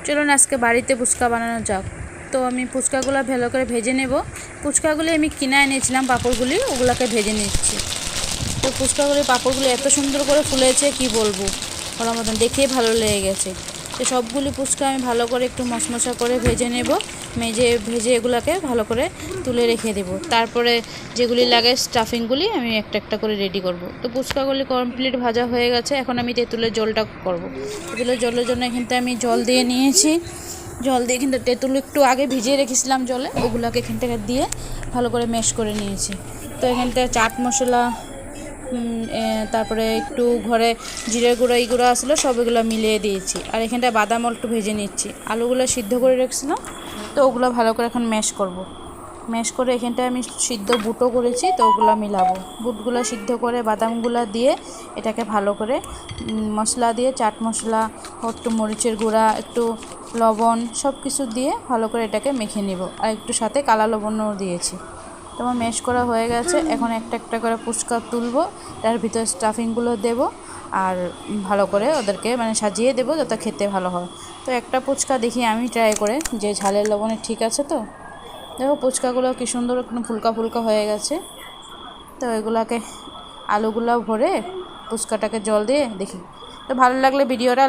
চলুন আজকে বাড়িতে ফুচকা বানানো যাক। তো আমি ফুচকাগুলো ভালো করে ভেজে নেব। ফুচকাগুলি আমি কিনে এনেছিলাম, পাঁপড়গুলি ওগুলোকে ভেজে নিচ্ছি। তো ফুচকাগুলি পাঁপড়গুলি এত সুন্দর করে ফুলেছে কি বলবো, বলার মতন, দেখেই ভালো লেগে গেছে। তো সবগুলি ফুচকা আমি ভালো করে একটু মশমশা করে ভেজে নেব। ভেজে এগুলোকে ভালো করে তুলে রেখে দেব। তারপরে যেগুলি লাগে স্টাফিংগুলি আমি একটা একটা করে রেডি করব। তো ফুচকাগুলি কমপ্লিট ভাজা হয়ে গেছে। এখন আমি তেঁতুলের জলটা করব। তেঁতুলের জলের জন্য এখানটা আমি জল দিয়ে নিয়েছি। জল দিয়ে কিন্তু তেঁতুল একটু আগে ভিজিয়ে রেখেছিলাম জলে, ওগুলোকে এখান থেকে দিয়ে ভালো করে ম্যাশ করে নিয়েছি। তো এখানটায় চাট মশলা, তারপরে একটু ঘরে জিরে গুঁড়ো এইগুলো আসলো, সব এগুলো মিলিয়ে দিয়েছি। আর এখানটায় বাদাম একটু ভেজে নিচ্ছি। আলুগুলো সিদ্ধ করে রেখেছিলাম, তো ওগুলো ভালো করে এখন ম্যাশ করব। ম্যাশ করে এখানটায় আমি সিদ্ধ বুটও করেছি, তো ওগুলো মিলাবো। বুটগুলো সিদ্ধ করে বাদামগুলো দিয়ে এটাকে ভালো করে মশলা দিয়ে, চাট মশলা, একটু মরিচের গুঁড়া, একটু লবণ, সব কিছু দিয়ে ভালো করে এটাকে মেখে নেব। আর একটু সাথে কালা লবণও দিয়েছি। তো আমার ম্যাশ করা হয়ে গেছে। এখন একটা একটা করে ফুচকা তুলবো, তার ভিতরে স্টাফিংগুলো দেব আর ভালো করে ওদেরকে সাজিয়ে দেবো যাতে খেতে ভালো হয়। তো একটা ফুচকা দেখি আমি ট্রাই করে যে ঝালের লবণে ঠিক আছে। তো দেখো ফুচকাগুলো কী সুন্দর একটু ফুলকা ফুলকা হয়ে গেছে। তো এগুলাকে আলুগুলো ভরে ফুচকাটাকে জল দিয়ে দেখি। তো ভালো লাগলে ভিডিওটা